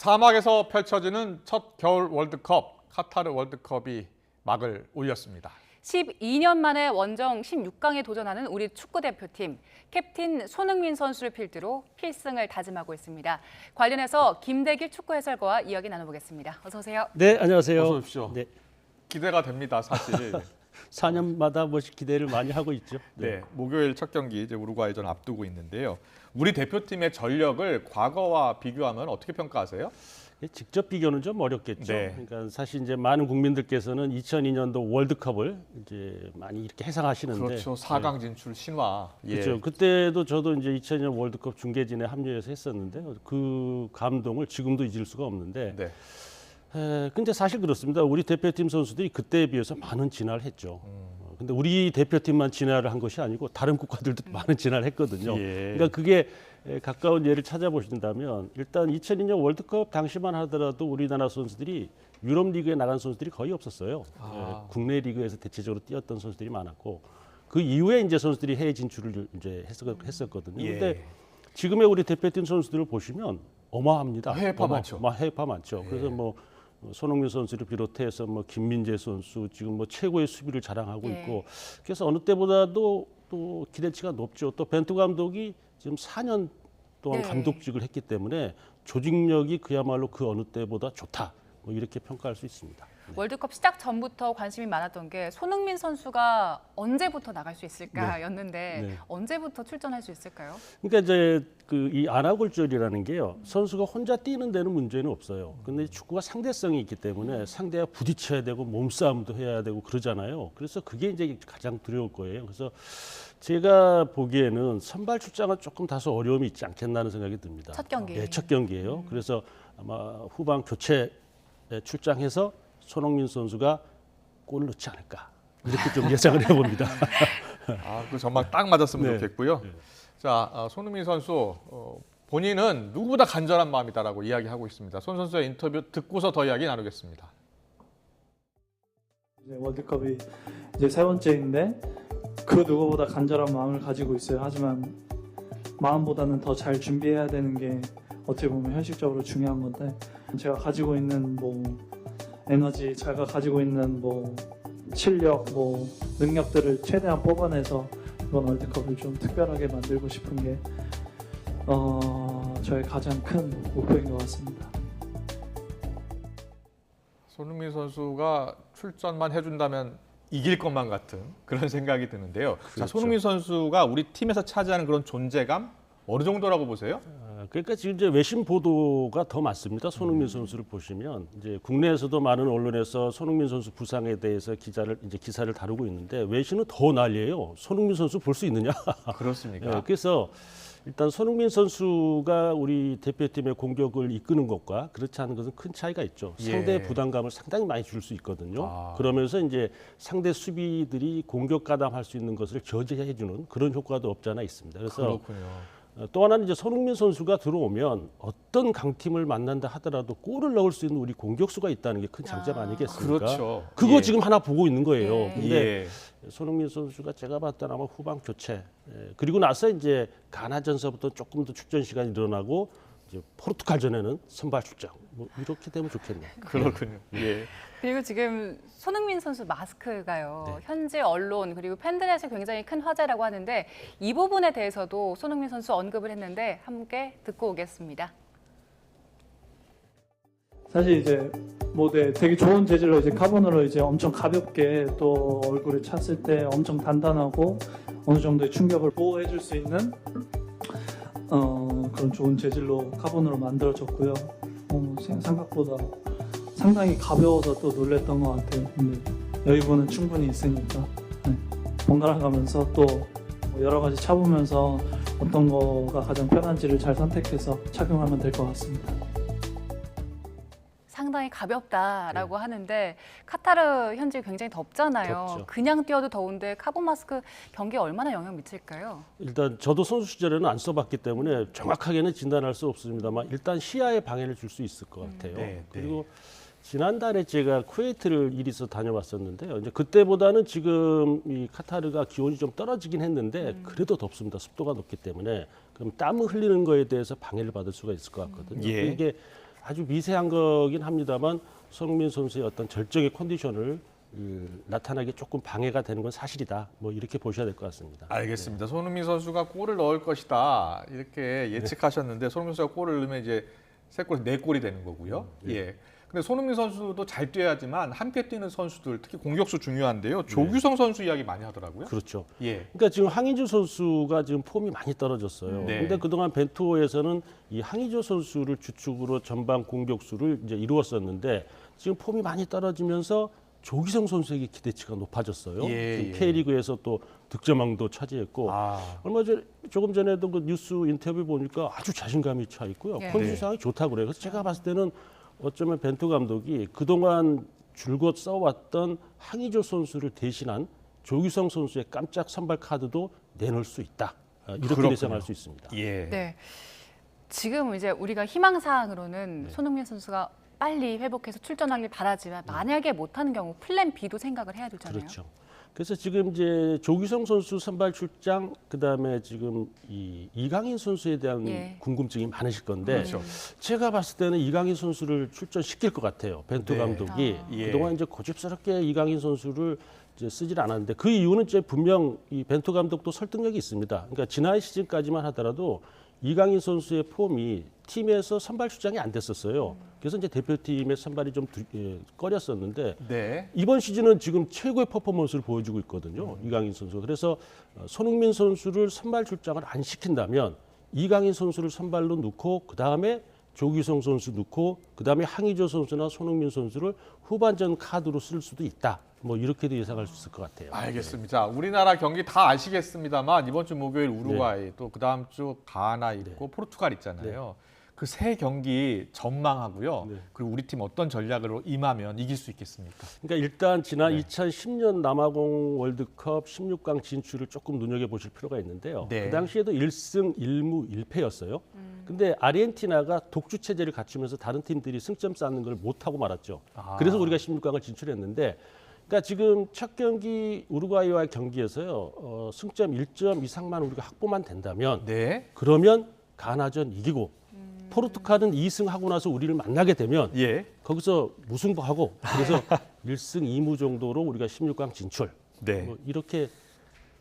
사막에서 펼쳐지는 첫 겨울 월드컵, 카타르 월드컵이 막을 올렸습니다. 12년 만에 원정 16강에 도전하는 우리 축구대표팀. 캡틴 손흥민 선수를 필두로 필승을 다짐하고 있습니다. 관련해서 김대길 축구 해설가와 이야기 나눠보겠습니다. 어서 오세요. 네, 안녕하세요. 어서 오십시오. 네, 기대가 됩니다, 사실. 4년마다 뭐 기대를 많이 하고 있죠. 네, 목요일 첫 경기 이제 우루과이전 앞두고 있는데요. 우리 대표팀의 전력을 과거와 비교하면 어떻게 평가하세요? 직접 비교는 좀 어렵겠죠. 네. 그러니까 사실 이제 많은 국민들께서는 2002년도 월드컵을 이제 많이 이렇게 해상하시는데, 그렇죠, 4강 진출 신화. 예. 그렇죠. 그때도 저도 이제 2002년 월드컵 중계진에 합류해서 했었는데 그 감동을 지금도 잊을 수가 없는데. 네. 근데 사실 그렇습니다. 우리 대표팀 선수들이 그때에 비해서 많은 진화를 했죠. 근데 우리 대표팀만 진화를 한 것이 아니고 다른 국가들도 많은 진화를 했거든요. 예. 그러니까 그게 가까운 예를 찾아보신다면 일단 2002년 월드컵 당시만 하더라도 우리나라 선수들이 유럽 리그에 나간 선수들이 거의 없었어요. 국내 리그에서 대체적으로 뛰었던 선수들이 많았고 그 이후에 이제 선수들이 해외 진출을 이제 했었거든요. 예. 근데 지금의 우리 대표팀 선수들을 보시면 어마합니다. 해외파 많죠. 해외파 많죠. 그래서 뭐 손흥민 선수를 비롯해서 뭐 김민재 선수 지금 뭐 최고의 수비를 자랑하고 있고 그래서 어느 때보다도 또 기대치가 높죠. 또 벤투 감독이 지금 4년 동안 감독직을 했기 때문에 조직력이 그야말로 그 어느 때보다 좋다. 뭐 이렇게 평가할 수 있습니다. 월드컵 시작 전부터 관심이 많았던 게 손흥민 선수가 언제부터 나갈 수 있을까였는데 언제부터 출전할 수 있을까요? 그러니까 이제 그 이 안아골절이라는 게요. 선수가 혼자 뛰는 데는 문제는 없어요. 근데 축구가 상대성이 있기 때문에 상대와 부딪혀야 되고 몸싸움도 해야 되고 그러잖아요. 그래서 그게 이제 가장 두려울 거예요. 그래서 제가 보기에는 선발 출장은 조금 다소 어려움이 있지 않겠나는 생각이 듭니다. 첫 경기. 네, 첫 경기예요. 그래서 아마 후반 교체 출장해서 손흥민 선수가 골을 넣지 않을까 이렇게 좀 예상을 해봅니다. 그 전망 딱 맞았으면 네. 좋겠고요. 자, 손흥민 선수 본인은 누구보다 간절한 마음이다라고 이야기하고 있습니다. 손 선수의 인터뷰 듣고서 더 이야기 나누겠습니다. 이제 월드컵이 이제 세 번째인데 그 누구보다 간절한 마음을 가지고 있어요. 하지만 마음보다는 더 잘 준비해야 되는 게 어떻게 보면 현실적으로 중요한 건데 제가 가지고 있는 뭐 에너지, 제가 가지고 있는 뭐 실력, 뭐 능력들을 최대한 뽑아내서 이번 월드컵을 좀 특별하게 만들고 싶은 게 저의 가장 큰 목표인 것 같습니다. 손흥민 선수가 출전만 해준다면 이길 것만 같은 그런 생각이 드는데요. 그렇죠. 자, 손흥민 선수가 우리 팀에서 차지하는 그런 존재감 어느 정도라고 보세요? 그러니까 지금 이제 외신 보도가 더 많습니다. 손흥민 선수를 보시면 이제 국내에서도 많은 언론에서 손흥민 선수 부상에 대해서 기사를 다루고 있는데 외신은 더 난리예요. 손흥민 선수 볼 수 있느냐? 그렇습니까? 그래서 일단 손흥민 선수가 우리 대표팀의 공격을 이끄는 것과 그렇지 않은 것은 큰 차이가 있죠. 상대 부담감을 상당히 많이 줄 수 있거든요. 그러면서 이제 상대 수비들이 공격 가담할 수 있는 것을 저지해주는 그런 효과도 없지 않아 있습니다. 그래서 그렇군요. 또 하나는 이제 손흥민 선수가 들어오면 어떤 강팀을 만난다 하더라도 골을 넣을 수 있는 우리 공격수가 있다는 게 큰 장점 아니겠습니까? 그렇죠. 그거 예. 지금 하나 보고 있는 거예요. 근데 예. 손흥민 선수가 제가 봤을 때는 아마 후반 교체 그리고 나서 이제 가나전서부터 조금 더 출전 시간이 늘어나고 이제 포르투갈전에는 선발 출장 뭐 이렇게 되면 좋겠네요. 그렇군요. 예. 그리고 지금 손흥민 선수 마스크가요. 현지 언론 그리고 팬들에서 굉장히 큰 화제라고 하는데 이 부분에 대해서도 손흥민 선수 언급을 했는데 함께 듣고 오겠습니다. 사실 이제 뭐 되게 좋은 재질로 이제 카본으로 이제 엄청 가볍게 또 얼굴에 찼을 때 엄청 단단하고 어느 정도의 충격을 보호해줄 수 있는 그런 좋은 재질로 카본으로 만들어졌고요. 생각보다 상당히 가벼워서 또 놀랬던 것 같아요. 근데 여유분은 충분히 있으니까 번갈아 가면서 또 여러 가지 차보면서 어떤 거가 가장 편한지를 잘 선택해서 착용하면 될 것 같습니다. 상당히 가볍다라고 하는데 카타르 현지 굉장히 덥잖아요. 덥죠. 그냥 뛰어도 더운데 카본 마스크 경기에 얼마나 영향 미칠까요? 일단 저도 선수 시절에는 안 써봤기 때문에 정확하게는 진단할 수 없습니다만 일단 시야에 방해를 줄 수 있을 것 같아요. 그리고 지난달에 제가 쿠웨이트를 일해서 다녀왔었는데요. 이제 그때보다는 지금 이 카타르가 기온이 좀 떨어지긴 했는데 그래도 덥습니다. 습도가 높기 때문에 그럼 땀을 흘리는 거에 대해서 방해를 받을 수가 있을 것 같거든요. 예. 이게 아주 미세한 거긴 합니다만 손흥민 선수의 어떤 절정의 컨디션을 나타나기 조금 방해가 되는 건 사실이다. 뭐 이렇게 보셔야 될 것 같습니다. 알겠습니다. 손흥민 선수가 골을 넣을 것이다 이렇게 예측하셨는데 손흥민 선수가 골을 넣으면 이제 3골, 4골이 되는 거고요. 예. 근데 손흥민 선수도 잘 뛰어야지만 함께 뛰는 선수들 특히 공격수 중요한데요. 조규성 선수 이야기 많이 하더라고요. 그렇죠. 예. 그러니까 지금 황의조 선수가 지금 폼이 많이 떨어졌어요. 네. 근데 그동안 벤투호에서는 이 황의조 선수를 주축으로 전방 공격수를 이제 이루었었는데 지금 폼이 많이 떨어지면서 조규성 선수에게 기대치가 높아졌어요. 예, 예. K리그에서 또 득점왕도 차지했고 얼마 전 조금 전에도 그 뉴스 인터뷰 보니까 아주 자신감이 차 있고요. 예. 컨디션이 좋다고 그래요. 그래서 제가 봤을 때는 어쩌면 벤투 감독이 그동안 줄곧 써왔던 황의조 선수를 대신한 조규성 선수의 깜짝 선발 카드도 내놓을 수 있다. 이렇게 그렇군요. 예상할 수 있습니다. 예. 네. 지금 이제 우리가 희망사항으로는 손흥민 선수가 빨리 회복해서 출전하길 바라지만 만약에 못하는 경우 플랜 B도 생각을 해야 되잖아요. 그렇죠. 그래서 지금 이제 조규성 선수 선발 출장, 그다음에 지금 이강인 선수에 대한 예. 궁금증이 많으실 건데 그렇죠. 제가 봤을 때는 이강인 선수를 출전시킬 것 같아요. 벤투 네. 감독이 예. 그동안 이제 고집스럽게 이강인 선수를 이제 쓰질 않았는데 그 이유는 이제 분명 이 벤투 감독도 설득력이 있습니다. 그러니까 지난 시즌까지만 하더라도 이강인 선수의 폼이 팀에서 선발 출장이 안 됐었어요. 그래서 이제 대표팀의 선발이 좀 꺼렸었는데 네. 이번 시즌은 지금 최고의 퍼포먼스를 보여주고 있거든요. 이강인 선수. 그래서 손흥민 선수를 선발 출장을 안 시킨다면 이강인 선수를 선발로 넣고 그다음에 조규성 선수 넣고 그다음에 황의조 선수나 손흥민 선수를 후반전 카드로 쓸 수도 있다. 뭐 이렇게도 예상할 수 있을 것 같아요. 알겠습니다. 우리나라 경기 다 아시겠습니다만 이번 주 목요일 우루과이 또 그다음 주 가나 있고 포르투갈 있잖아요. 그 세 경기 전망하고요. 네. 그리고 우리 팀 어떤 전략으로 임하면 이길 수 있겠습니까? 그러니까 일단 지난 2010년 남아공 월드컵 16강 진출을 조금 눈여겨보실 필요가 있는데요. 네. 그 당시에도 1승 1무 1패였어요. 근데 아르헨티나가 독주 체제를 갖추면서 다른 팀들이 승점 쌓는 걸 못하고 말았죠. 그래서 우리가 16강을 진출했는데 그러니까 지금 첫 경기 우루과이와의 경기에서요. 승점 1점 이상만 우리가 확보만 된다면 네. 그러면 가나전 이기고 포르투갈은 2승하고 나서 우리를 만나게 되면 예. 거기서 무승부하고 그래서 1승 2무 정도로 우리가 16강 진출. 네. 뭐 이렇게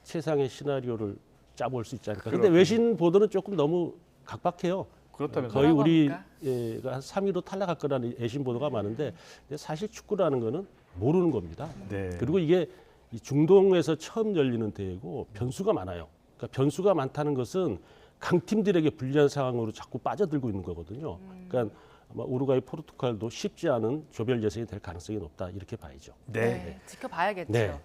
최상의 시나리오를 짜볼 수 있지 않을까. 근데 그렇군요. 외신 보도는 조금 너무 각박해요. 그렇다면 거의 뭐라고 우리가 합니까? 한 3위로 탈락할 거라는 외신 보도가 많은데 근데 사실 축구라는 거는 모르는 겁니다. 네. 그리고 이게 이 중동에서 처음 열리는 대회고 변수가 많아요. 그러니까 변수가 많다는 것은 강팀들에게 불리한 상황으로 자꾸 빠져들고 있는 거거든요. 그러니까 아마 우루과이, 포르투갈도 쉽지 않은 조별 예선이 될 가능성이 높다 이렇게 봐야죠. 네. 지켜봐야겠죠. 네.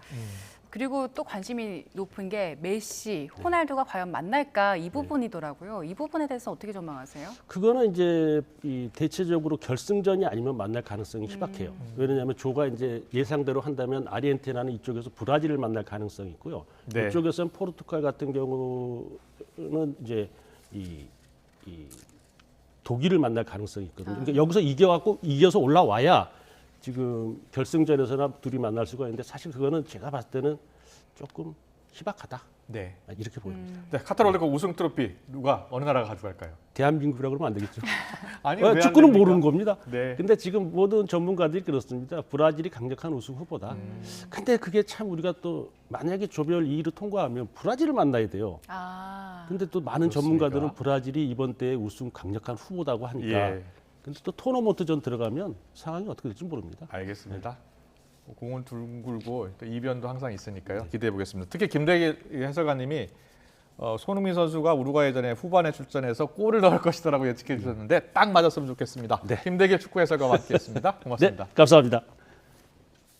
그리고 또 관심이 높은 게 메시, 호날두가 과연 만날까 네. 이 부분이더라고요. 이 부분에 대해서 어떻게 전망하세요? 그거는 이제 이 대체적으로 결승전이 아니면 만날 가능성이 희박해요. 왜냐하면 조가 이제 예상대로 한다면 아르헨티나는 이쪽에서 브라질을 만날 가능성이 있고요. 네. 이쪽에서는 포르투갈 같은 경우는 이제 이 독일을 만날 가능성이 있거든요. 그러니까 여기서 이겨서 올라와야 지금 결승전에서나 둘이 만날 수가 있는데 사실 그거는 제가 봤을 때는 조금 희박하다 네. 이렇게 보입니다. 네. 카타르 월드컵 우승 트로피 누가 어느 나라가 가져갈까요? 대한민국이라고 그러면 안 되겠죠. 아니, 왜안 축구는 됩니까? 모르는 겁니다. 네. 근데 지금 모든 전문가들이 그렇습니다. 브라질이 강력한 우승 후보다. 근데 그게 참 우리가 또 만약에 조별 2위로 통과하면 브라질을 만나야 돼요. 근데 또 많은 그렇습니까? 전문가들은 브라질이 이번 대회 우승 강력한 후보다고 하니까. 예. 근데 또 토너먼트전 들어가면 상황이 어떻게 될지 모릅니다. 알겠습니다. 공은 둥글고 또 이변도 항상 있으니까요. 기대해 보겠습니다. 특히 김대기 해설가님이 손흥민 선수가 우루과이전에 후반에 출전해서 골을 넣을 것이다라고 예측해 주셨는데 딱 맞았으면 좋겠습니다. 김대기 축구 해설가와 함께했습니다. 고맙습니다. 네, 감사합니다.